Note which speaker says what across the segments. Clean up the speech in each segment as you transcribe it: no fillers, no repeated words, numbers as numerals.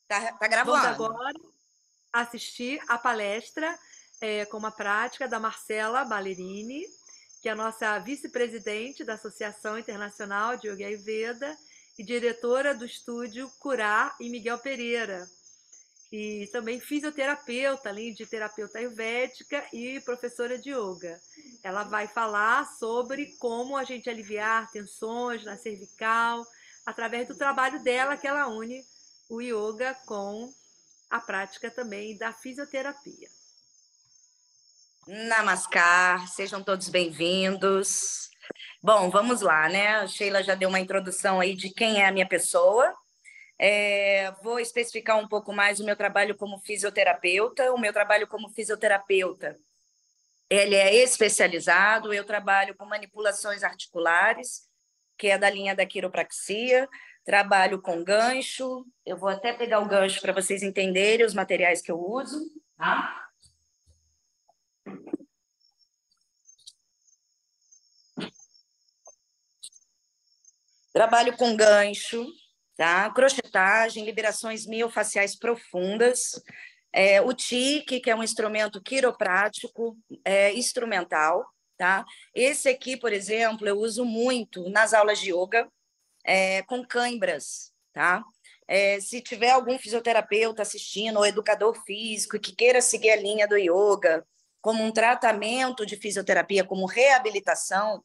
Speaker 1: Tá
Speaker 2: Vamos
Speaker 1: gravando.
Speaker 2: agora assistir a palestra com uma prática da Marcela Ballerini, que é a nossa vice-presidente da Associação Internacional de Yoga Ayurveda e diretora do estúdio Curar em Miguel Pereira. E também fisioterapeuta, além de terapeuta ayurvédica e professora de yoga. Ela vai falar sobre como a gente aliviar tensões na cervical, através do trabalho dela, que ela une o yoga com a prática também da fisioterapia.
Speaker 1: Namaskar, sejam todos bem-vindos. Bom, vamos lá, né? A Sheila já deu uma introdução aí de quem é a minha pessoa. Vou especificar um pouco mais o meu trabalho como fisioterapeuta. O meu trabalho como fisioterapeuta, ele é especializado. Eu trabalho com manipulações articulares, que é da linha da quiropraxia. Trabalho com gancho. Eu vou até pegar o gancho para vocês entenderem os materiais que eu uso, tá? Trabalho com gancho, tá? Crochetagem, liberações miofaciais profundas, o TIC, que é um instrumento quiroprático, instrumental, tá? Esse aqui, por exemplo, eu uso muito nas aulas de yoga, com cãibras, tá? Se tiver algum fisioterapeuta assistindo ou educador físico que queira seguir a linha do yoga como um tratamento de fisioterapia, como reabilitação,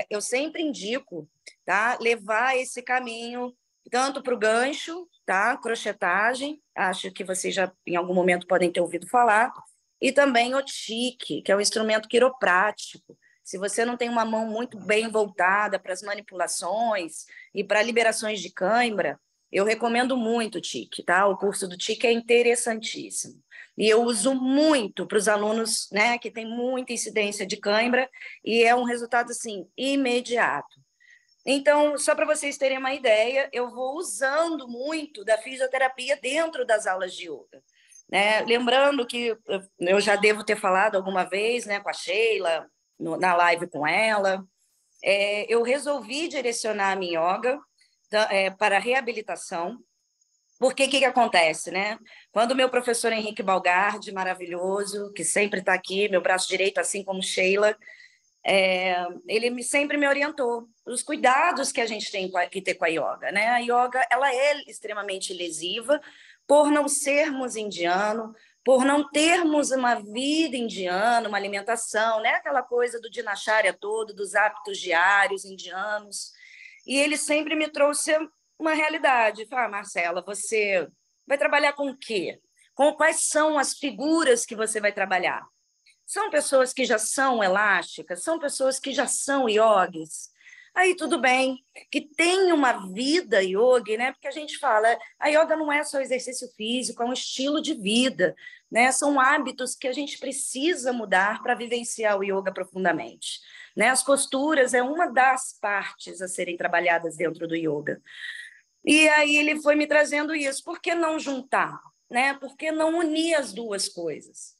Speaker 1: eu sempre indico, tá, levar esse caminho tanto para o gancho, tá, crochetagem, acho que vocês já em algum momento podem ter ouvido falar, e também o tique, que é um instrumento quiroprático. Se você não tem uma mão muito bem voltada para as manipulações e para liberações de cãibra, eu recomendo muito o tique, tá? O curso do tique é interessantíssimo. E eu uso muito para os alunos, né, que tem muita incidência de cãibra, e é um resultado assim imediato. Então, só para vocês terem uma ideia, eu vou usando muito da fisioterapia dentro das aulas de yoga, né? Lembrando que eu já devo ter falado alguma vez, né, com a Sheila, na live com ela, eu resolvi direcionar a minha yoga para reabilitação, porque o que acontece, né? Quando o meu professor Henrique Balgardi, maravilhoso, que sempre está aqui, meu braço direito, assim como Sheila, ele sempre me orientou os cuidados que a gente tem que ter com a yoga, né? A yoga, ela é extremamente lesiva por não sermos indiano, por não termos uma vida indiana, uma alimentação, né? Aquela coisa do dinacharya todo, dos hábitos diários indianos. E ele sempre me trouxe uma realidade. Fala, Marcela, você vai trabalhar com o quê? Com quais são as figuras que você vai trabalhar? São pessoas que já são elásticas? São pessoas que já são yogis? Aí tudo bem, que tem uma vida yogi, né? Porque a gente fala, a yoga não é só exercício físico, é um estilo de vida, né? São hábitos que a gente precisa mudar para vivenciar o yoga profundamente, né? As posturas é uma das partes a serem trabalhadas dentro do yoga. E aí ele foi me trazendo isso. Por que não juntar, né? Por que não unir as duas coisas?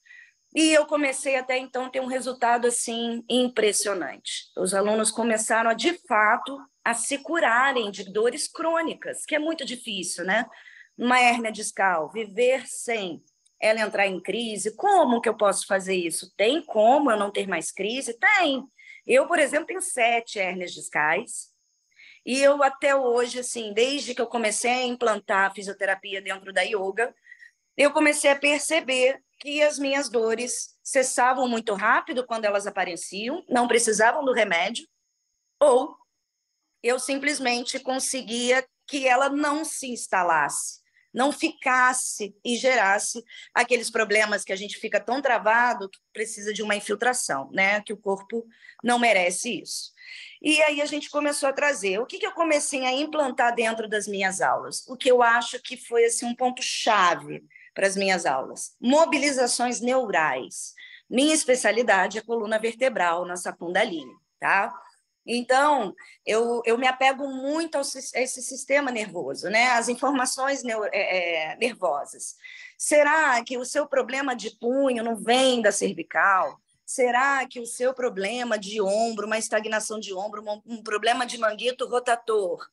Speaker 1: E eu comecei até então a ter um resultado assim impressionante. Os alunos começaram a, de fato, a se curarem de dores crônicas, que é muito difícil, né? Uma hérnia discal, viver sem ela entrar em crise. Como que eu posso fazer isso? Tem como eu não ter mais crise? Tem. Eu, por exemplo, tenho 7 hérnias discais. E eu até hoje, assim, desde que eu comecei a implantar a fisioterapia dentro da yoga, eu comecei a perceber que as minhas dores cessavam muito rápido quando elas apareciam, não precisavam do remédio, ou eu simplesmente conseguia que ela não se instalasse, não ficasse e gerasse aqueles problemas que a gente fica tão travado que precisa de uma infiltração, né? Que o corpo não merece isso. E aí a gente começou a trazer. O que eu comecei a implantar dentro das minhas aulas? O que eu acho que foi assim, um ponto-chave para as minhas aulas. Mobilizações neurais. Minha especialidade é coluna vertebral, nossa Kundalini, tá? Então, eu me apego muito a esse sistema nervoso, né? As informações nervosas. Será que o seu problema de punho não vem da cervical? Será que o seu problema de ombro, uma estagnação de ombro, um problema de manguito rotator,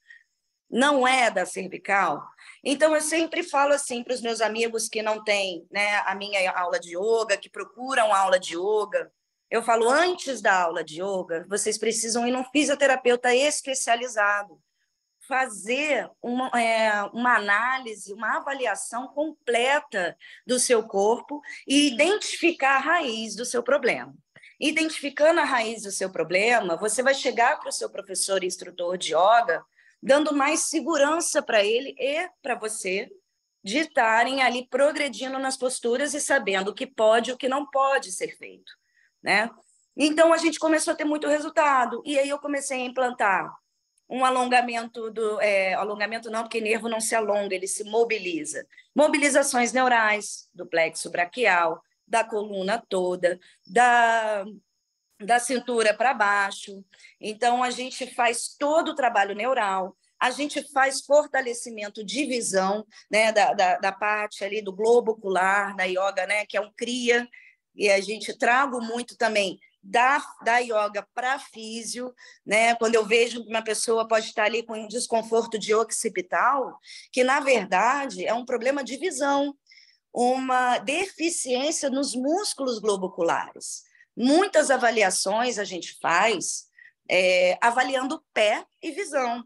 Speaker 1: não é da cervical. Então, eu sempre falo assim para os meus amigos que não têm, né, a minha aula de yoga, que procuram aula de yoga, eu falo, antes da aula de yoga, vocês precisam ir num fisioterapeuta especializado, fazer uma análise, uma avaliação completa do seu corpo e identificar a raiz do seu problema. Identificando a raiz do seu problema, você vai chegar para o seu professor e instrutor de yoga dando mais segurança para ele e para você de estarem ali progredindo nas posturas e sabendo o que pode e o que não pode ser feito, né? Então, a gente começou a ter muito resultado. E aí eu comecei a implantar um alongamento alongamento não, porque nervo não se alonga, ele se mobiliza. Mobilizações neurais do plexo braquial, da coluna toda, da cintura para baixo. Então, a gente faz todo o trabalho neural, a gente faz fortalecimento de visão, né, da parte ali do globo ocular, da yoga, né, que é um cria, e a gente trago muito também da yoga para físio, né? Quando eu vejo que uma pessoa pode estar ali com um desconforto de occipital, que, na verdade, é um problema de visão, uma deficiência nos músculos globoculares. Muitas avaliações a gente faz avaliando pé e visão.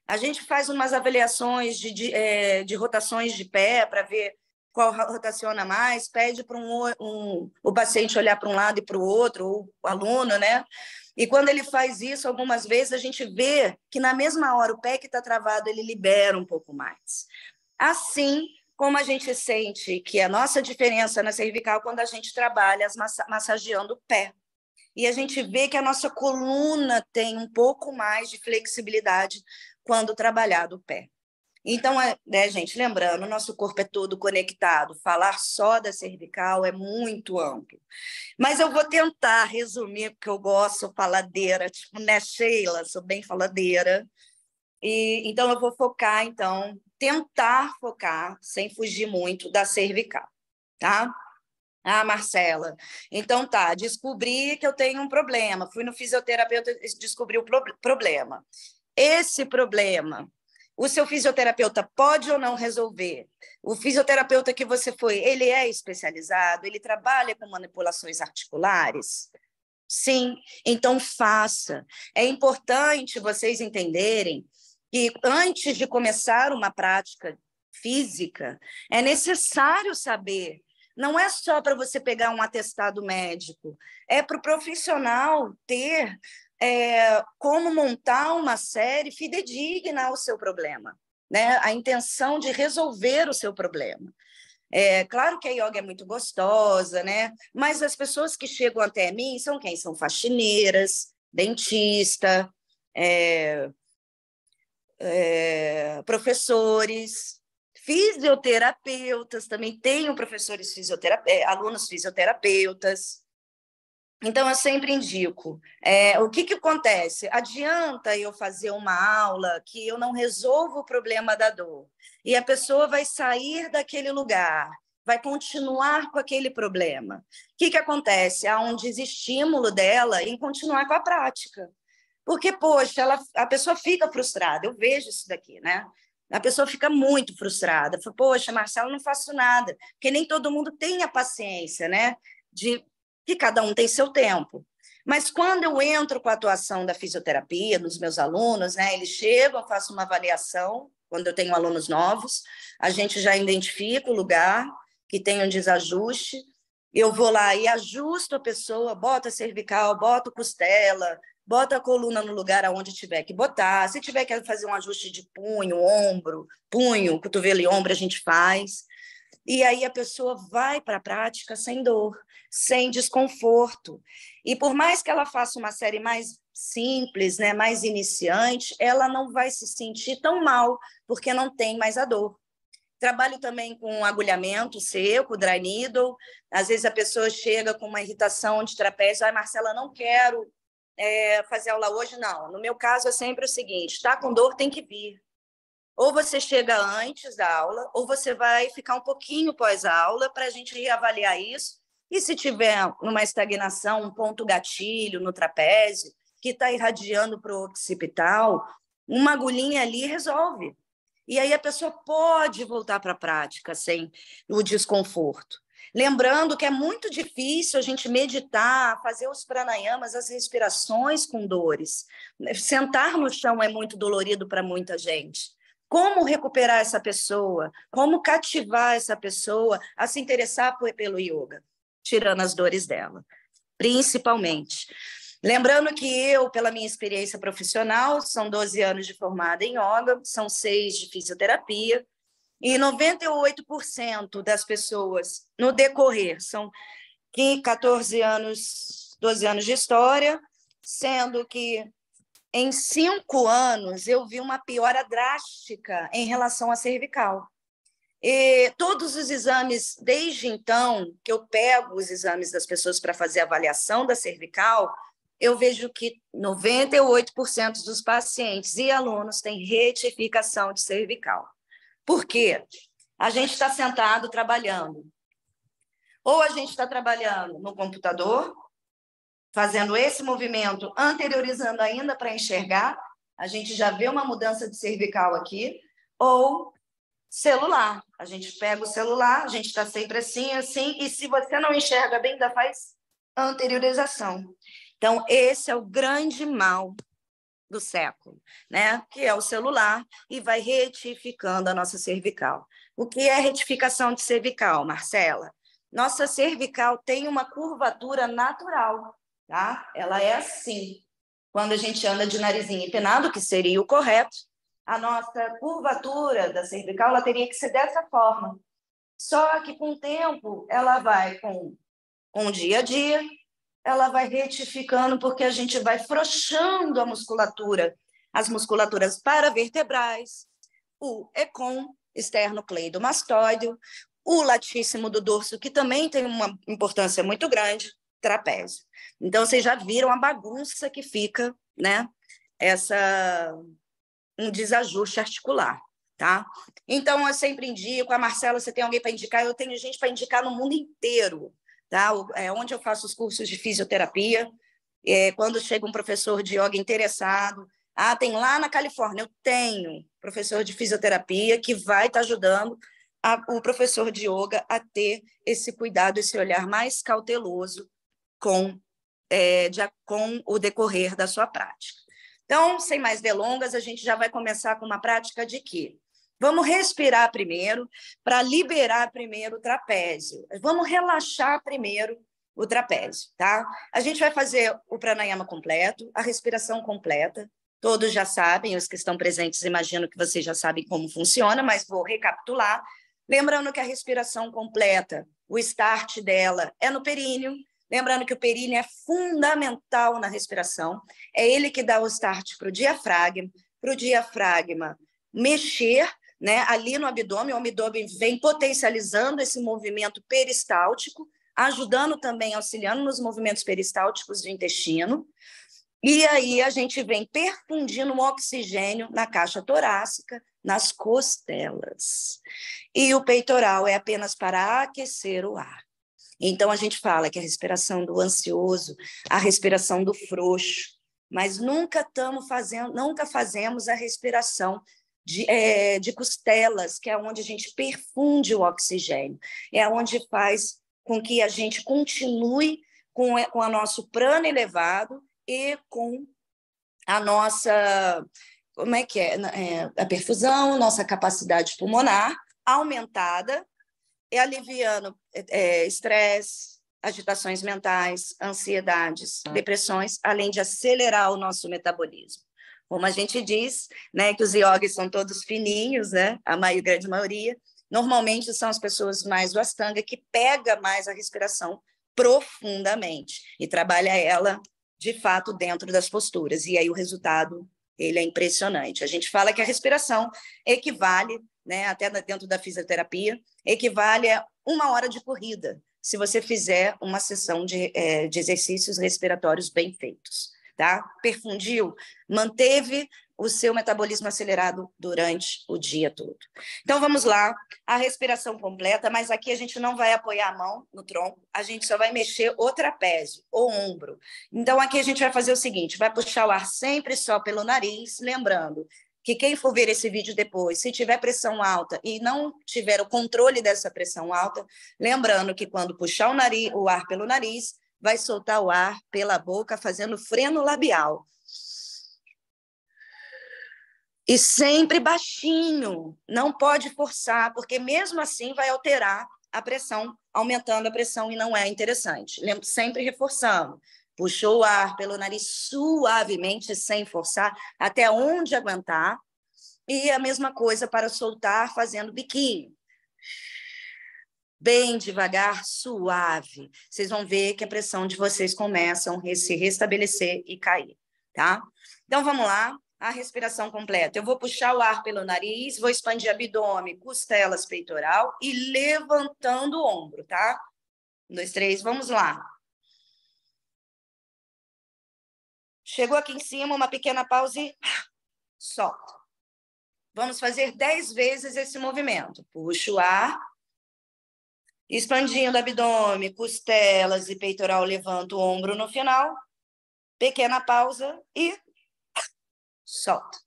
Speaker 1: A gente faz umas avaliações de rotações de pé para ver qual rotaciona mais, pede para o paciente olhar para um lado e para o outro, ou o aluno, né? E quando ele faz isso, algumas vezes a gente vê que na mesma hora o pé que está travado, ele libera um pouco mais. Assim como a gente sente que a nossa diferença na cervical quando a gente trabalha massageando o pé. E a gente vê que a nossa coluna tem um pouco mais de flexibilidade quando trabalhado o pé. Então, né, gente, lembrando, o nosso corpo é todo conectado. Falar só da cervical é muito amplo. Mas eu vou tentar resumir, porque eu gosto, sou faladeira, tipo, né, Sheila, sou bem faladeira. Então, eu vou focar, tentar focar, sem fugir muito, da cervical, tá? Ah, Marcela, então tá, descobri que eu tenho um problema, fui no fisioterapeuta e descobri o problema. Esse problema, o seu fisioterapeuta pode ou não resolver? O fisioterapeuta que você foi, ele é especializado? Ele trabalha com manipulações articulares? Sim, então faça. É importante vocês entenderem que antes de começar uma prática física, é necessário saber. Não é só para você pegar um atestado médico, é para o profissional ter como montar uma série fidedigna ao seu problema, né? A intenção de resolver o seu problema. Claro que a yoga é muito gostosa, né? Mas as pessoas que chegam até mim são quem? São faxineiras, dentista, professores, fisioterapeutas, também tenho professores alunos fisioterapeutas. Então, eu sempre indico. O que acontece? Adianta eu fazer uma aula que eu não resolvo o problema da dor, e a pessoa vai sair daquele lugar, vai continuar com aquele problema. O que acontece? Há um desestímulo dela em continuar com a prática. Porque, poxa, a pessoa fica frustrada, eu vejo isso daqui, né? A pessoa fica muito frustrada. Fala, poxa, Marcelo, não faço nada. Porque nem todo mundo tem a paciência, né? Que cada um tem seu tempo. Mas quando eu entro com a atuação da fisioterapia, dos meus alunos, né? Eles chegam, eu faço uma avaliação, quando eu tenho alunos novos, a gente já identifica o lugar que tem um desajuste, eu vou lá e ajusto a pessoa, boto a cervical, boto costela, bota a coluna no lugar aonde tiver que botar. Se tiver que fazer um ajuste de punho, ombro, punho, cotovelo e ombro, a gente faz. E aí a pessoa vai para a prática sem dor, sem desconforto. E por mais que ela faça uma série mais simples, né, mais iniciante, ela não vai se sentir tão mal, porque não tem mais a dor. Trabalho também com agulhamento seco, dry needle. Às vezes a pessoa chega com uma irritação de trapézio, Marcela, não quero fazer aula hoje, não. No meu caso, é sempre o seguinte, está com dor, tem que vir. Ou você chega antes da aula, ou você vai ficar um pouquinho pós-aula para a gente reavaliar isso. E se tiver uma estagnação, um ponto gatilho no trapézio, que está irradiando para o occipital, Uma agulhinha ali resolve. E aí a pessoa pode voltar para a prática sem o desconforto. Lembrando que é muito difícil a gente meditar, fazer os pranayamas, as respirações com dores. Sentar no chão é muito dolorido para muita gente. Como recuperar essa pessoa? Como cativar essa pessoa a se interessar pelo yoga? Tirando as dores dela, principalmente. Lembrando que eu, pela minha experiência profissional, são 12 anos de formada em yoga, são 6 de fisioterapia, e 98% das pessoas, no decorrer, são 14 anos, 12 anos de história, sendo que em 5 anos eu vi uma piora drástica em relação à cervical. E todos os exames, desde então, que eu pego os exames das pessoas para fazer avaliação da cervical, eu vejo que 98% dos pacientes e alunos têm retificação de cervical. Por quê? A gente está sentado trabalhando. Ou a gente está trabalhando no computador, fazendo esse movimento, anteriorizando ainda para enxergar, a gente já vê uma mudança de cervical aqui, ou celular. A gente pega o celular, a gente está sempre assim, assim, e se você não enxerga bem, ainda faz anteriorização. Então, esse é o grande mal do século, né? Que é o celular, e vai retificando a nossa cervical. O que é retificação de cervical, Marcela? Nossa cervical tem uma curvatura natural, tá? Ela é assim. Quando a gente anda de narizinho empinado, que seria o correto, a nossa curvatura da cervical ela teria que ser dessa forma. Só que com o tempo, ela vai com o dia a dia, ela vai retificando, porque a gente vai frouxando a musculatura, as musculaturas paravertebrais, o ECOM, esternocleidomastoideo, o latíssimo do dorso, que também tem uma importância muito grande, trapézio. Então, vocês já viram a bagunça que fica, né? Um desajuste articular, tá? Então, eu sempre indico, a Marcela, você tem alguém para indicar? Eu tenho gente para indicar no mundo inteiro, tá? Onde eu faço os cursos de fisioterapia, quando chega um professor de yoga interessado, tem lá na Califórnia, eu tenho professor de fisioterapia que vai estar ajudando o professor de yoga a ter esse cuidado, esse olhar mais cauteloso com o decorrer da sua prática. Então, sem mais delongas, a gente já vai começar com uma prática de quê? Vamos respirar primeiro, para liberar primeiro o trapézio. Vamos relaxar primeiro o trapézio, tá? A gente vai fazer o pranayama completo, a respiração completa. Todos já sabem, os que estão presentes, imagino que vocês já sabem como funciona, mas vou recapitular. Lembrando que a respiração completa, o start dela é no períneo. Lembrando que o períneo é fundamental na respiração. É ele que dá o start para o diafragma mexer, né, ali no abdômen. O abdômen vem potencializando esse movimento peristáltico, ajudando também, auxiliando nos movimentos peristálticos do intestino. E aí a gente vem perfundindo o oxigênio na caixa torácica, nas costelas. E o peitoral é apenas para aquecer o ar. Então, a gente fala que a respiração do ansioso, a respiração do frouxo, mas nunca fazemos a respiração de costelas, que é onde a gente perfunde o oxigênio, é onde faz com que a gente continue com o nosso prana elevado e com a nossa, a perfusão, nossa capacidade pulmonar aumentada, aliviando estresse, agitações mentais, ansiedades, depressões, além de acelerar o nosso metabolismo. Como a gente diz, né, que os yogis são todos fininhos, né, a grande maioria, normalmente são as pessoas mais do Ashtanga que pega mais a respiração profundamente e trabalha ela, de fato, dentro das posturas. E aí o resultado ele é impressionante. A gente fala que a respiração equivale, né, até dentro da fisioterapia, equivale a 1 hora de corrida, se você fizer uma sessão de exercícios respiratórios bem feitos. Tá? Perfundiu, manteve o seu metabolismo acelerado durante o dia todo. Então, vamos lá, a respiração completa, mas aqui a gente não vai apoiar a mão no tronco, a gente só vai mexer o trapézio, o ombro. Então, aqui a gente vai fazer o seguinte, vai puxar o ar sempre só pelo nariz, lembrando que quem for ver esse vídeo depois, se tiver pressão alta e não tiver o controle dessa pressão alta, lembrando que quando puxar o ar pelo nariz, vai soltar o ar pela boca, fazendo freno labial. E sempre baixinho, não pode forçar, porque mesmo assim vai alterar a pressão, aumentando a pressão, e não é interessante. Sempre reforçando. Puxou o ar pelo nariz suavemente, sem forçar, até onde aguentar. E a mesma coisa para soltar, fazendo biquinho. Bem devagar, suave. Vocês vão ver que a pressão de vocês começa a se restabelecer e cair, tá? Então, vamos lá. A respiração completa. Eu vou puxar o ar pelo nariz, vou expandir abdômen, costelas, peitoral e levantando o ombro, tá? 1, 2, 3, vamos lá. Chegou aqui em cima, uma pequena pausa e solta. Vamos fazer 10 vezes esse movimento. Puxa o ar, expandindo abdômen, costelas e peitoral, levanta o ombro no final. Pequena pausa e solta.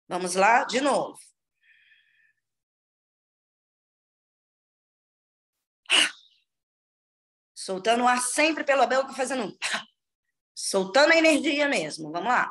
Speaker 1: Vamos lá, de novo. Soltando o ar sempre pela boca, fazendo soltando a energia mesmo. Vamos lá.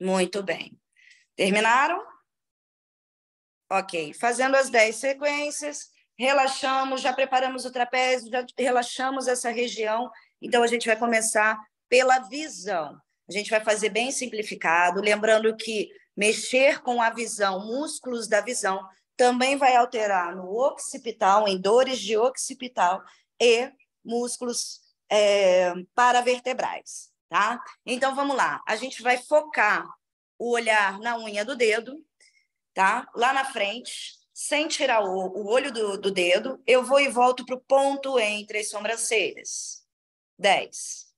Speaker 1: Muito bem. Terminaram? Ok. Fazendo as 10 sequências, relaxamos, já preparamos o trapézio, já relaxamos essa região. Então, a gente vai começar pela visão. A gente vai fazer bem simplificado, lembrando que mexer com a visão, músculos da visão, também vai alterar no occipital, em dores de occipital e músculos paravertebrais, tá? Então, vamos lá. A gente vai focar o olhar na unha do dedo, tá? Lá na frente, sem tirar o olho do dedo, eu vou e volto para o ponto entre as sobrancelhas. 10.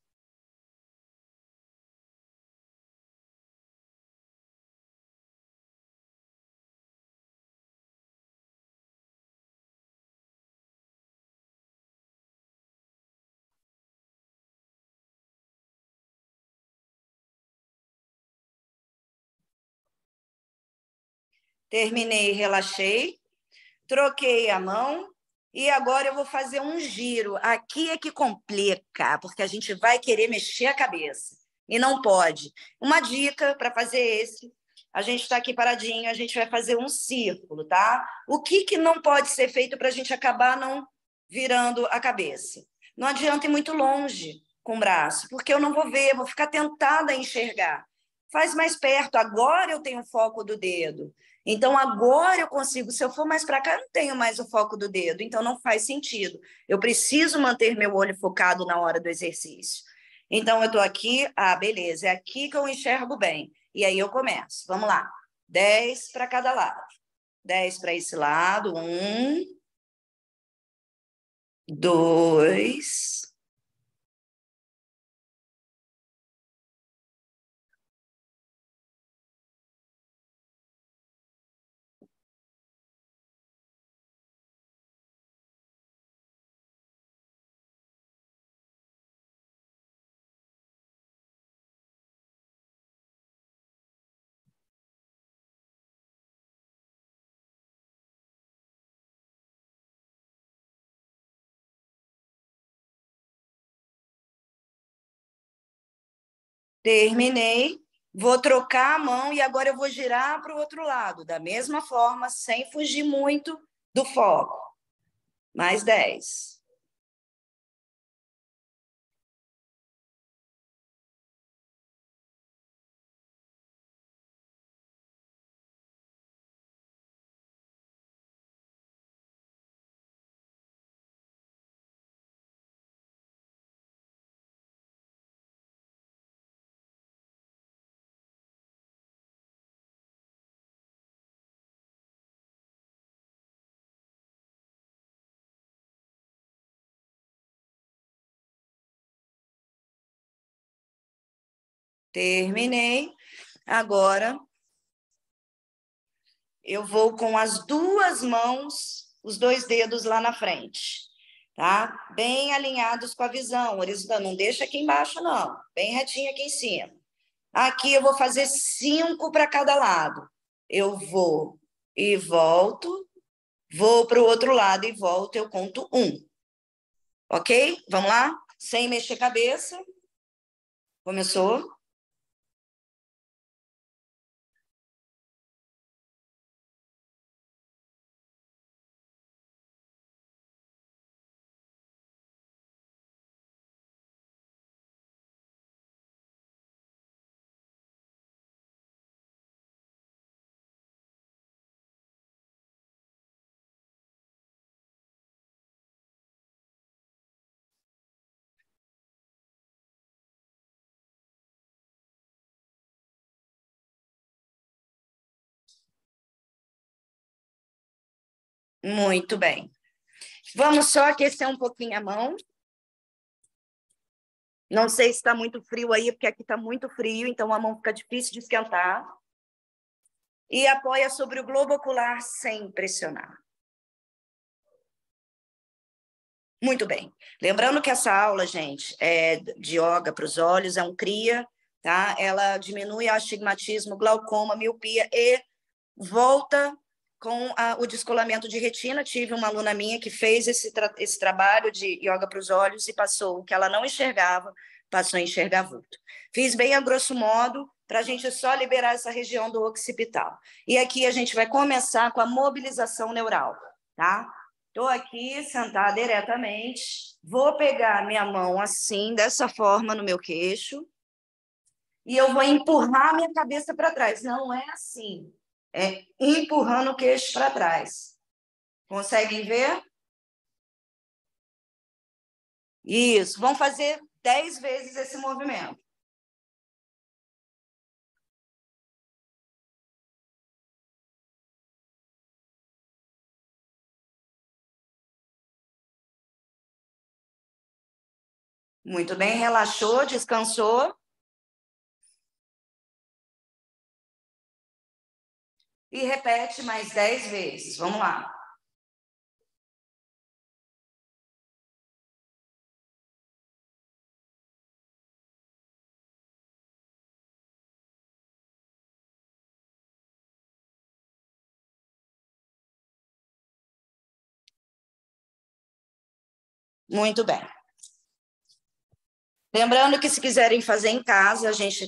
Speaker 1: Terminei, relaxei, troquei a mão e agora eu vou fazer um giro. Aqui é que complica, porque a gente vai querer mexer a cabeça e não pode. Uma dica para fazer esse, a gente está aqui paradinho, a gente vai fazer um círculo, tá? O que não pode ser feito para a gente acabar não virando a cabeça? Não adianta ir muito longe com o braço, porque eu não vou ver, vou ficar tentada a enxergar. Faz mais perto, agora eu tenho foco do dedo. Então, agora eu consigo, se eu for mais para cá, eu não tenho mais o foco do dedo, então não faz sentido. Eu preciso manter meu olho focado na hora do exercício. Então, eu estou aqui, beleza, é aqui que eu enxergo bem. E aí eu começo, vamos lá. 10 para cada lado. 10 para esse lado, 1, 2, terminei. Vou trocar a mão e agora eu vou girar para o outro lado, da mesma forma, sem fugir muito do foco. Mais 10. Terminei. Agora, eu vou com as duas mãos, os dois dedos lá na frente, tá? Bem alinhados com a visão, horizontal. Não deixa aqui embaixo, não. Bem retinho aqui em cima. Aqui eu vou fazer 5 para cada lado. Eu vou e volto, vou para o outro lado e volto, eu conto 1. Ok? Vamos lá? Sem mexer a cabeça. Começou? Muito bem. Vamos só aquecer um pouquinho a mão. Não sei se está muito frio aí, porque aqui está muito frio, então a mão fica difícil de esquentar. E apoia sobre o globo ocular sem pressionar. Muito bem. Lembrando que essa aula, gente, é de yoga para os olhos, é um CRIA, tá? Ela diminui astigmatismo, glaucoma, miopia e volta com o descolamento de retina. Tive uma aluna minha que fez esse trabalho de yoga para os olhos e passou o que ela não enxergava, passou a enxergar vulto. Fiz bem a grosso modo, para a gente só liberar essa região do occipital. E aqui a gente vai começar com a mobilização neural, tá? Estou aqui sentada diretamente, vou pegar minha mão assim, dessa forma, no meu queixo, e eu vou empurrar minha cabeça para trás. Não é assim, é empurrando o queixo para trás. Conseguem ver? Isso, vamos fazer 10 vezes esse movimento. Muito bem, relaxou, descansou. E repete mais 10 vezes. Vamos lá. Muito bem. Lembrando que se quiserem fazer em casa, a gente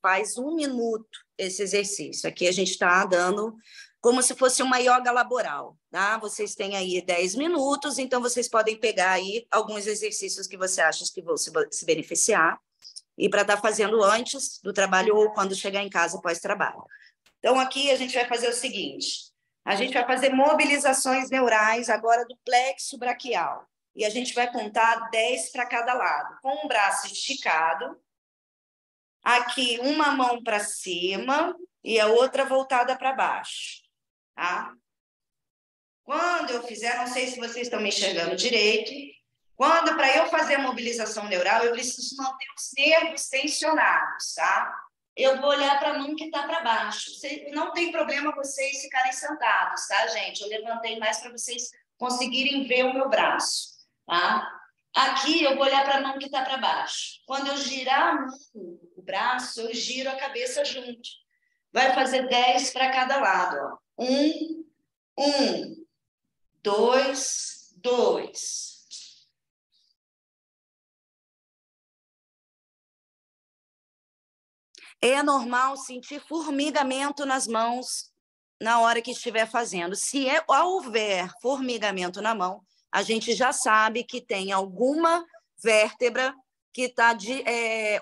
Speaker 1: faz 1 minuto esse exercício. Aqui a gente está dando como se fosse uma yoga laboral, tá? Vocês têm aí 10 minutos, então vocês podem pegar aí alguns exercícios que você acha que vão se beneficiar e para estar fazendo antes do trabalho ou quando chegar em casa pós-trabalho. Então, aqui a gente vai fazer o seguinte, a gente vai fazer mobilizações neurais agora do plexo braquial. E a gente vai contar 10 para cada lado, com o braço esticado. Aqui, uma mão para cima e a outra voltada para baixo. Tá? Quando eu fizer, não sei se vocês estão me enxergando direito, para eu fazer a mobilização neural, eu preciso manter os nervos tensionados, tá? Eu vou olhar para a mão que está para baixo. Não tem problema vocês ficarem sentados, tá, gente? Eu levantei mais para vocês conseguirem ver o meu braço. Tá? Aqui eu vou olhar para a mão que está para baixo. Quando eu girar a mão, o braço, eu giro a cabeça junto. Vai fazer 10 para cada lado. Ó. 1, 2, 2. É normal sentir formigamento nas mãos na hora que estiver fazendo. Se houver formigamento na mão, a gente já sabe que tem alguma vértebra que está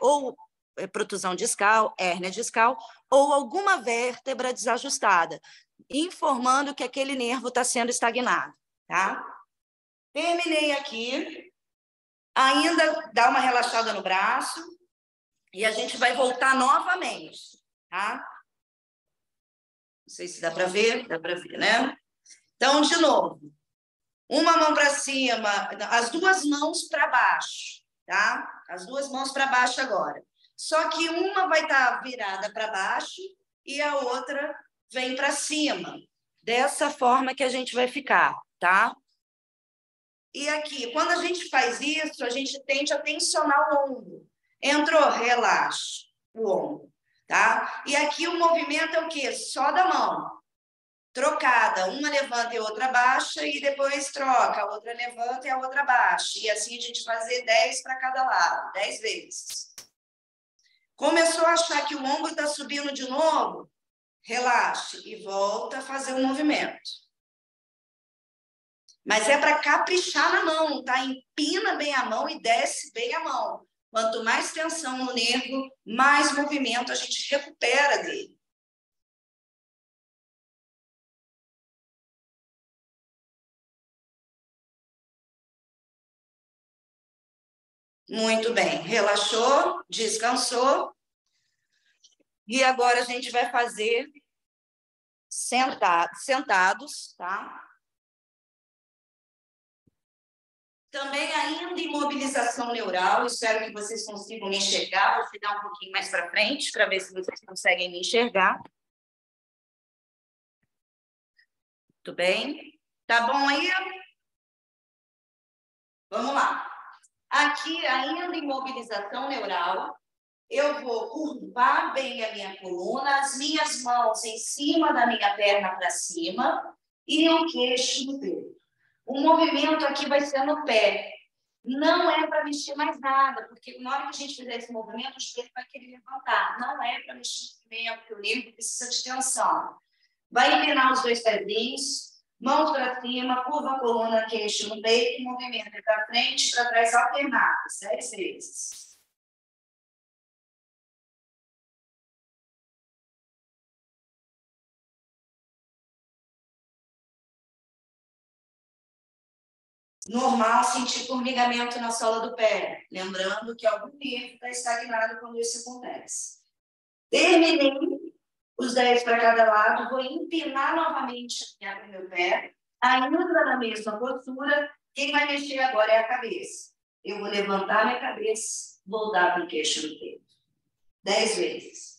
Speaker 1: ou protusão discal, hérnia discal, ou alguma vértebra desajustada, informando que aquele nervo está sendo estagnado. Tá? Terminei aqui. Ainda dá uma relaxada no braço e a gente vai voltar novamente. Tá? Não sei se dá para ver, né? Então, de novo. Uma mão para cima, as duas mãos para baixo, tá? As duas mãos para baixo agora. só que uma vai estar virada para baixo e a outra vem para cima. Dessa forma que a gente vai ficar, tá? E aqui, quando a gente faz isso, a gente tende a tensionar o ombro. Entrou, relaxa o ombro, tá? E aqui o movimento é o quê? Só da mão. Trocada, uma levanta e outra baixa, e depois troca, a outra levanta e a outra baixa. E assim a gente fazer 10 para cada lado, 10 vezes. Começou a achar que o ombro está subindo de novo? Relaxe e volta a fazer o movimento. Mas é para caprichar na mão, tá? Empina bem a mão e desce bem a mão. Quanto mais tensão no nervo, mais movimento a gente recupera dele. Muito bem. Relaxou, descansou. E agora a gente vai fazer sentados, tá? Também ainda em mobilização neural, espero que vocês consigam me enxergar. Vou virar um pouquinho mais para frente, para ver se vocês conseguem me enxergar. Tudo bem? Tá bom aí? Vamos lá. Aqui, ainda em mobilização neural, eu vou curvar bem a minha coluna, as minhas mãos em cima da minha perna para cima e o queixo no peito. O movimento aqui vai ser no pé. Não é para mexer mais nada, porque na hora que a gente fizer esse movimento, o joelho vai querer levantar. Não é para mexer no movimento, porque o nervo precisa de tensão. Vai empinar os dois pezinhos, mãos para cima, curva a coluna, queixo no peito, movimento para frente, para trás, alternado, 10 vezes. Normal sentir formigamento na sola do pé, lembrando que algum nervo está estagnado quando isso acontece. Terminei os 10 para cada lado, vou empinar novamente o meu pé, ainda na mesma postura. Quem vai mexer agora é a cabeça. Eu vou levantar minha cabeça, vou dar para o queixo no peito. 10 vezes.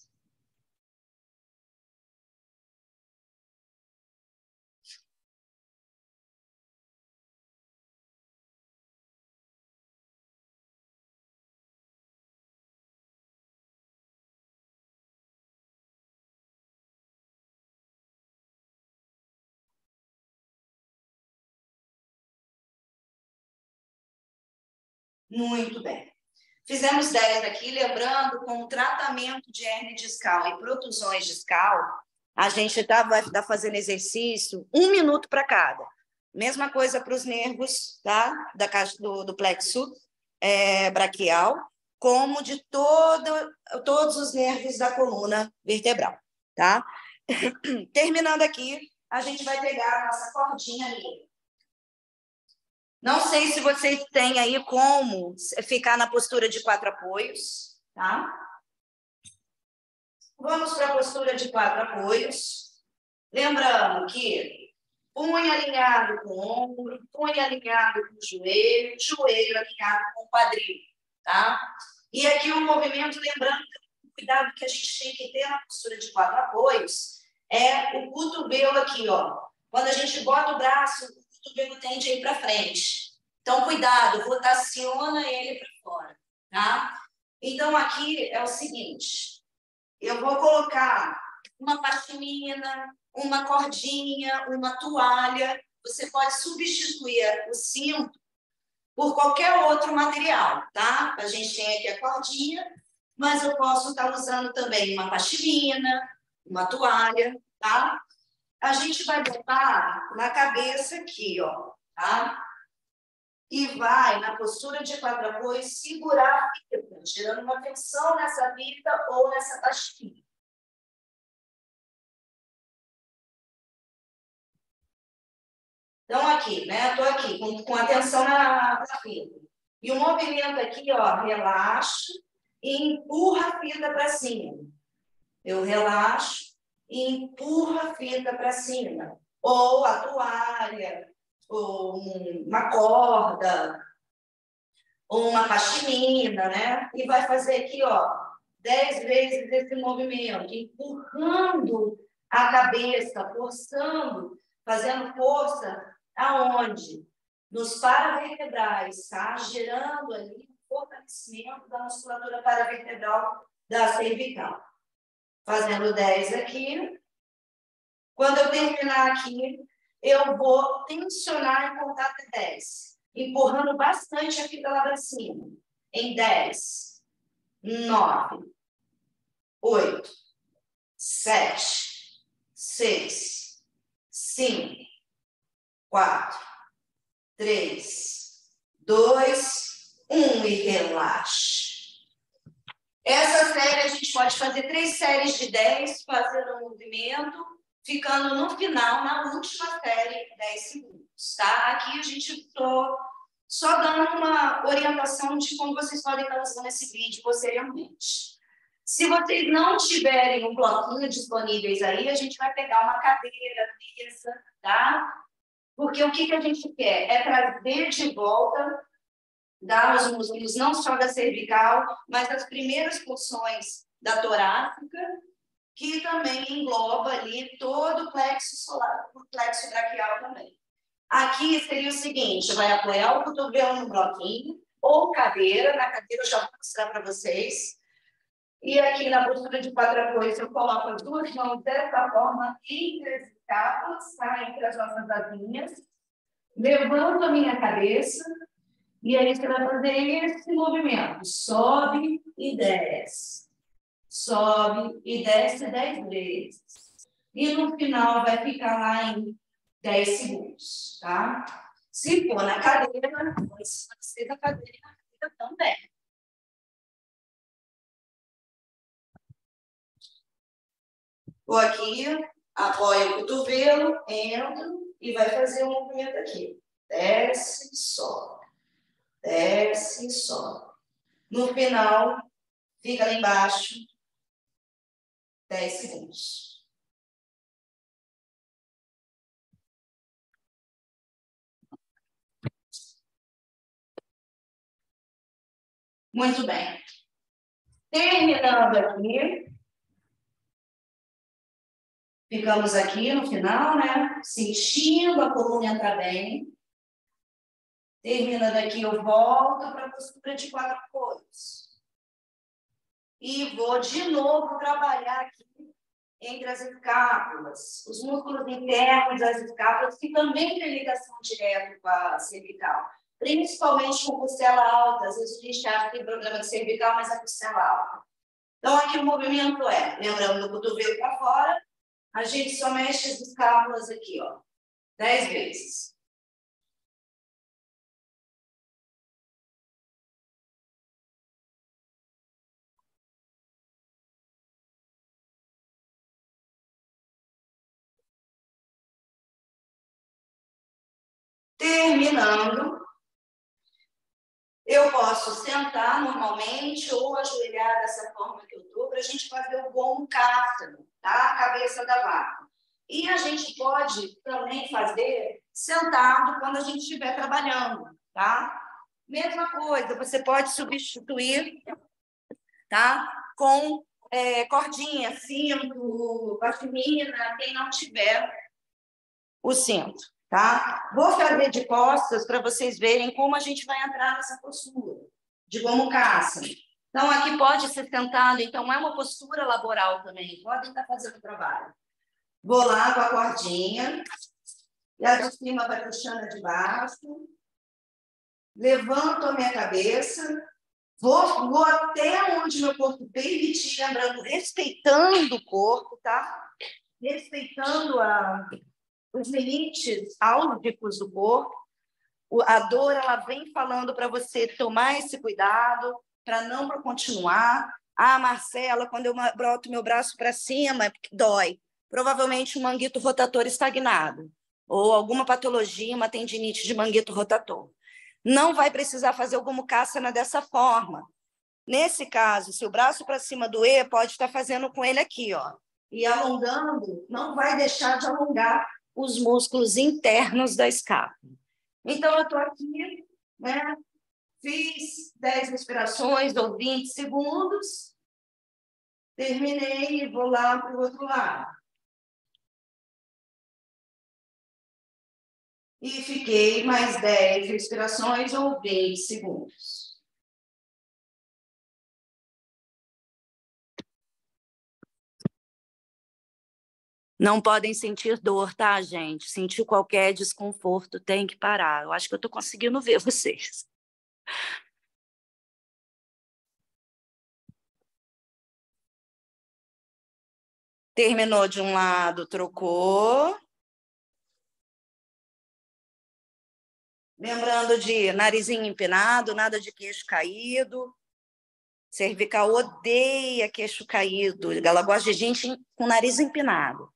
Speaker 1: Muito bem. Fizemos 10 aqui, lembrando, com o tratamento de hernia discal e protusões discal, a gente vai estar fazendo exercício 1 minuto para cada. Mesma coisa para os nervos, tá? Do plexo braquial, como de todos os nervos da coluna vertebral, tá? Terminando aqui, a gente vai pegar a nossa cordinha ali. Não sei se vocês têm aí como ficar na postura de 4 apoios, tá? Vamos para a postura de 4 apoios. Lembrando que punho alinhado com o ombro, punho alinhado com o joelho, joelho alinhado com o quadril, tá? E aqui o movimento, lembrando que o cuidado que a gente tem que ter na postura de 4 apoios é o cotovelo aqui, ó. Quando a gente bota o braço, o cotovelo tende a ir para frente. Então, cuidado, rotaciona ele para fora, tá? Então, aqui é o seguinte, eu vou colocar uma pashmina, uma cordinha, uma toalha. Você pode substituir o cinto por qualquer outro material, tá? A gente tem aqui a cordinha, mas eu posso estar usando também uma pashmina, uma toalha, tá? A gente vai botar na cabeça aqui, ó, tá? E vai, na postura de 4 apoios, segurar a fita, gerando uma tensão nessa fita ou nessa pashmina. Então, aqui, né? Estou aqui, com atenção na fita. E o movimento aqui, ó, relaxo e empurra a fita para cima. Eu relaxo e empurro a fita para cima. Ou a toalha, ou uma corda, ou uma pashmina, né? E vai fazer aqui, ó, 10 vezes esse movimento, empurrando a cabeça, forçando, fazendo força aonde? Nos paravertebrais, tá? Gerando ali o fortalecimento da musculatura paravertebral da cervical. Fazendo 10 aqui. Quando eu terminar aqui, eu vou tensionar e contar até 10, empurrando bastante a fita lá para cima. Em 10, 9, 8, 7, 6, 5, 4, 3, 2, 1 e relaxe. Essa série a gente pode fazer 3 séries de 10, fazendo um movimento, ficando no final, na última série, 10 segundos, tá? Aqui a gente estou só dando uma orientação de como vocês podem estar usando esse vídeo posteriormente. Se vocês não tiverem um bloquinho disponíveis aí, a gente vai pegar uma cadeira, mesa, tá? Porque o que a gente quer é trazer de volta, dar os músculos não só da cervical, mas das primeiras porções da torácica, que também engloba ali todo o plexo solar, o plexo braquial também. Aqui seria o seguinte, vai apoiar o cotovelo no bloquinho, ou cadeira, na cadeira eu já vou mostrar para vocês. E aqui na postura de 4 apoios, eu coloco as 2 mãos dessa forma entre as escápulas, tá? Entre as nossas asinhas. Levanto a minha cabeça, e aí você vai fazer esse movimento. Sobe e desce. Sobe e desce 10 vezes. E no final vai ficar lá em 10 segundos, tá? Se for na cadeira, pode ser na cadeira e na cadeira também. Vou aqui, apoio o cotovelo, entro e vai fazer um movimento aqui. Desce, sobe. Desce, sobe. No final, fica lá embaixo, 10 segundos. Muito bem. Terminando aqui, ficamos aqui no final, né? Sentindo a coluna entrar bem. Terminando aqui, eu volto para a postura de 4 apoios. E vou de novo trabalhar aqui entre as escápulas, os músculos internos das escápulas, que também têm ligação direta com a cervical, principalmente com costela alta. Às vezes a gente acha que tem problema de cervical, mas é costela alta. Então, aqui o movimento é, lembrando do cotovelo para fora, a gente só mexe as escápulas aqui, ó, 10 vezes. Terminando, eu posso sentar normalmente ou ajoelhar dessa forma que eu estou, para a gente fazer o gomukássana, tá? A cabeça da vaca. E a gente pode também fazer sentado quando a gente estiver trabalhando, tá? Mesma coisa, você pode substituir, tá? Com cordinha, cinto, pashmina, quem não tiver o cinto, tá? Vou fazer de costas para vocês verem como a gente vai entrar nessa postura de gomukássana. Então, aqui pode ser sentado, então é uma postura laboral também, podem estar fazendo trabalho. Vou lá com a cordinha, e a de cima vai puxando a de baixo, levanto a minha cabeça, vou até onde meu corpo permitir, lembrando, respeitando o corpo, tá? Respeitando os limites álgicos do corpo. A dor, ela vem falando para você tomar esse cuidado, para não continuar. Ah, Marcela, quando eu broto meu braço para cima, dói. Provavelmente um manguito rotator estagnado, ou alguma patologia, uma tendinite de manguito rotator. Não vai precisar fazer o gomukássana dessa forma. Nesse caso, se o braço para cima doer, pode estar fazendo com ele aqui, ó. E alongando, não vai deixar de alongar os músculos internos da escápula. Então, eu estou aqui, né? Fiz 10 respirações ou 20 segundos. Terminei e vou lá para o outro lado. E fiquei mais 10 respirações ou 20 segundos. Não podem sentir dor, tá, gente? Sentir qualquer desconforto, tem que parar. Eu acho que eu estou conseguindo ver vocês. Terminou de um lado, trocou. Lembrando de narizinho empinado, nada de queixo caído. Cervical odeia queixo caído. Ela gosta de gente com nariz empinado.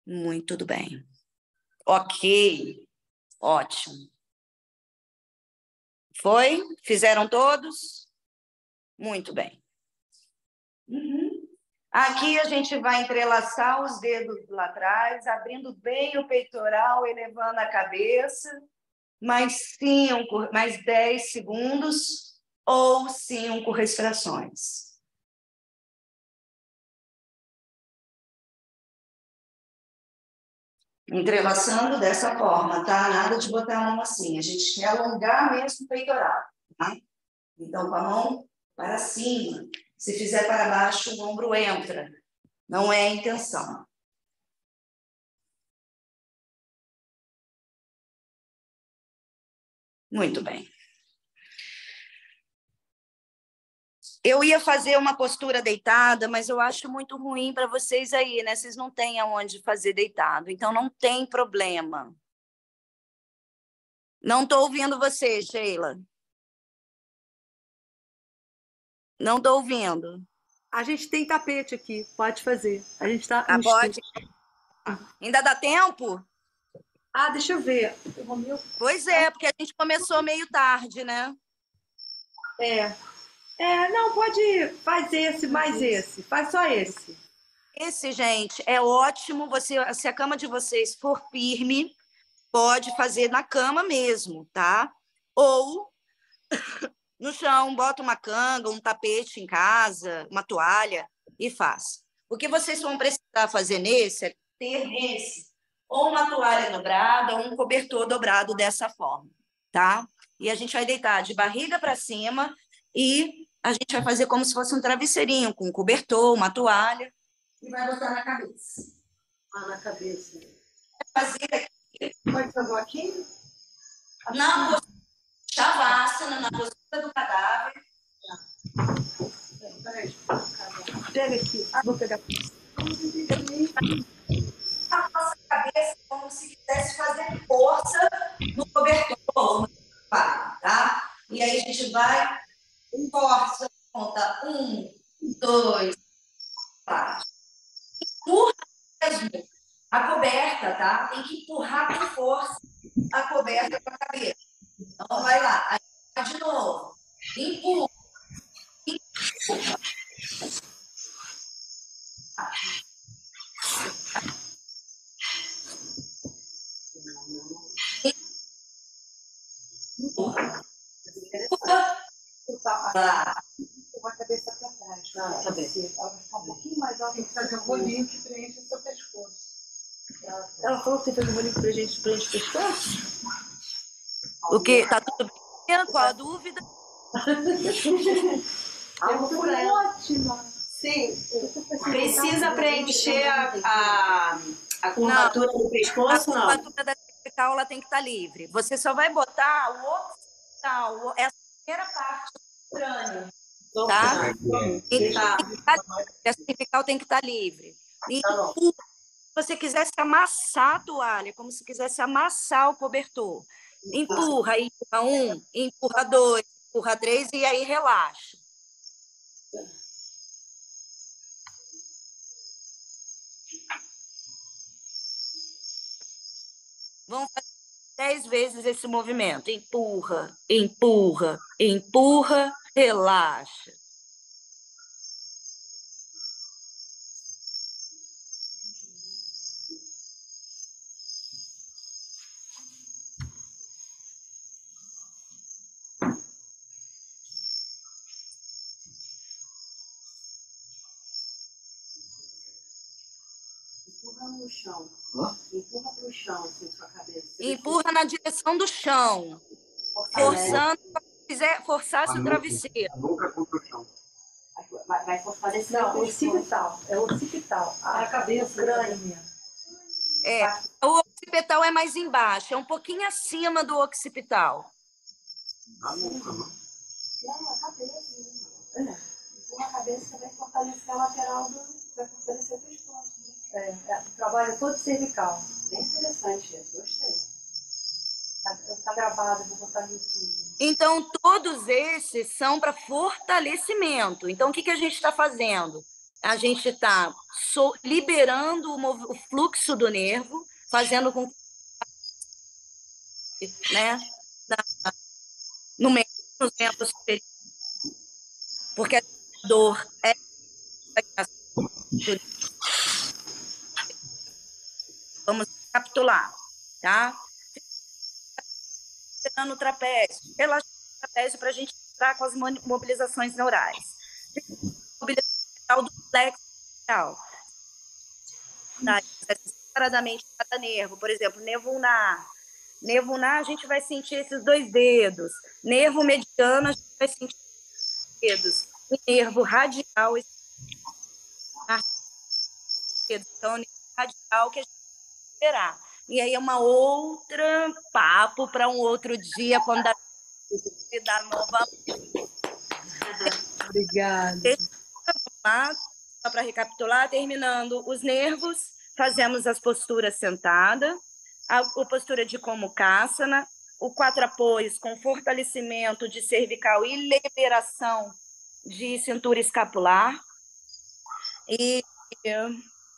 Speaker 1: Muito bem. Ok. Ótimo. Foi? Fizeram todos? Muito bem. Aqui a gente vai entrelaçar os dedos lá atrás, abrindo bem o peitoral, elevando a cabeça. Mais 5, mais 10 segundos ou 5 respirações. Entrelaçando dessa forma, tá? Nada de botar a mão assim. A gente quer alongar mesmo o peitoral, tá? Então, com a mão para cima. Se fizer para baixo, o ombro entra. Não é a intenção. Muito bem. Eu ia fazer uma postura deitada, mas eu acho muito ruim para vocês aí, né? Vocês não têm aonde fazer deitado, então não tem problema. Não estou ouvindo você, Sheila. Não estou ouvindo.
Speaker 2: A gente tem tapete aqui, pode fazer. A gente está
Speaker 1: Ah, pode? Ainda dá tempo?
Speaker 2: Ah, deixa eu ver.
Speaker 1: Pois é, porque a gente começou meio tarde, né?
Speaker 2: Não, pode, faz esse, mais esse. Faz só esse.
Speaker 1: Esse, gente, é ótimo. Se a cama de vocês for firme, pode fazer na cama mesmo, tá? Ou no chão, bota uma canga, um tapete em casa, uma toalha e faz. O que vocês vão precisar fazer nesse é ter nesse ou uma toalha dobrada ou um cobertor dobrado dessa forma, tá? E a gente vai deitar de barriga para cima e a gente vai fazer como se fosse um travesseirinho, com um cobertor, uma toalha, e vai botar na cabeça.
Speaker 2: Ah, na cabeça.
Speaker 1: Vai fazer aqui.
Speaker 2: Pode fazer aqui?
Speaker 1: Na postura Shavasana, na postura do cadáver.
Speaker 2: Peraí, pega aqui, vou pegar.
Speaker 1: A nossa cabeça como se quisesse fazer força no cobertor, tá? E aí a gente vai com força, conta 1, 2, 4. Empurra mesmo a coberta, tá? Tem que empurrar com força a coberta com a cabeça. Então vai lá, aí vai de novo. Empurra. Empurra. Empurra. Lá.
Speaker 2: Com a cabeça para trás. Tá bem. Ela vai ficar um pouquinho mais alta. Tem que fazer um rolinho que preenche o seu pescoço. Ela falou que tem que fazer um rolinho que preenche o pescoço?
Speaker 1: O que? Tá tudo bem? Qual a dúvida?
Speaker 2: Foi ótima.
Speaker 3: Sim. Precisa preencher a curvatura do pescoço, não?
Speaker 1: A curvatura da cervical ela tem que estar livre. Você só vai botar o occipital, essa primeira parte do crânio, tá? A cervical tem que estar livre. E se você quisesse amassar a toalha, como se quisesse amassar o cobertor, empurra, empurra 1, empurra 2, empurra 3 e aí relaxa. Vamos fazer 10 vezes esse movimento. Empurra, empurra, empurra, relaxa.
Speaker 3: empurra no chão.
Speaker 4: Hã?
Speaker 3: Empurra para o chão, assim, sua cabeça.
Speaker 1: Empurra na direção do chão, forçando, forçasse o travesseiro.
Speaker 4: A nuca contra o chão.
Speaker 3: Vai fortalecer
Speaker 2: Não,
Speaker 3: o
Speaker 2: occipital. É occipital. A cabeça, o crânio mesmo.
Speaker 1: O occipital é mais embaixo, é um pouquinho acima do occipital.
Speaker 4: A nuca, não?
Speaker 3: Não, a cabeça. Empurra a cabeça, vai fortalecer a lateral vai fortalecer o pescoço.
Speaker 2: O trabalho é todo cervical.
Speaker 3: Bem interessante isso, gostei.
Speaker 2: Tá gravado, vou botar no YouTube.
Speaker 1: Então, todos esses são para fortalecimento. Então, o que a gente está fazendo? A gente está liberando o fluxo do nervo, fazendo com que, né, nos membros superiores, porque a dor é vamos recapitular, tá? No trapézio, relaxando o trapézio para a gente entrar com as mobilizações neurais. Mobilização do plexo facial. Separadamente cada nervo, por exemplo, nervo ulnar. Nervo ulnar, a gente vai sentir esses 2 dedos. Nervo mediano, a gente vai sentir os dedos. O nervo radial, então, nervo radial que a gente vai liberar. E aí é uma outra papo para um outro dia, quando dá nova.
Speaker 2: Obrigada.
Speaker 1: Só para recapitular, terminando os nervos, fazemos as posturas sentada, a postura de Gomukhasana, o 4 apoios com fortalecimento de cervical e liberação de cintura escapular, e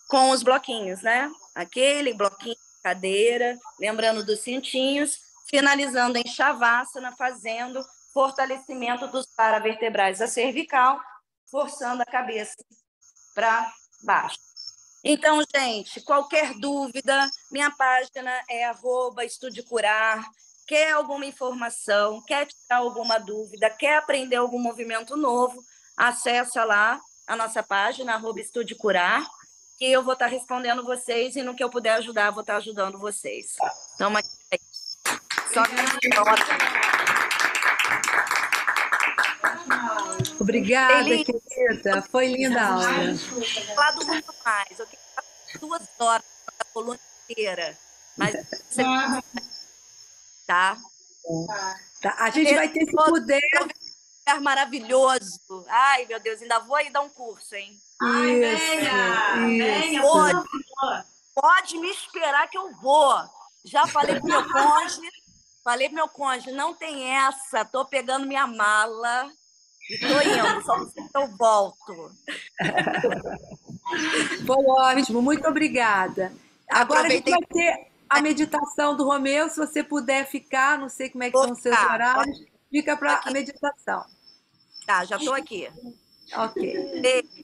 Speaker 1: com os bloquinhos, né? Aquele bloquinho cadeira, lembrando dos cintinhos, finalizando em Shavasana, fazendo fortalecimento dos paravertebrais da cervical, forçando a cabeça para baixo. Então, gente, qualquer dúvida, minha página é @estudecurar. Quer alguma informação, quer tirar alguma dúvida, quer aprender algum movimento novo, acessa lá a nossa página, @estudecurar, que eu vou estar respondendo vocês e no que eu puder ajudar, vou estar ajudando vocês. Então, só
Speaker 2: Obrigada, querida. Foi linda a aula.
Speaker 1: Falado muito mais. Eu queria falar 2 horas da coluna inteira. Mas você... Tá?
Speaker 2: Tá. A gente vai ter, se puder...
Speaker 1: lugar maravilhoso. Ai, meu Deus, ainda vou aí dar um curso, hein?
Speaker 3: Ai, venha,
Speaker 1: pode me esperar que eu vou. Já falei pro meu cônjuge, não tem essa, tô pegando minha mala e tô indo, só que eu volto.
Speaker 2: Foi ótimo, muito obrigada. Agora a gente vai ter a meditação do Romeu, se você puder ficar, não sei como é que são os seus horários, fica para a meditação.
Speaker 1: Tá, já estou aqui.
Speaker 2: Ok.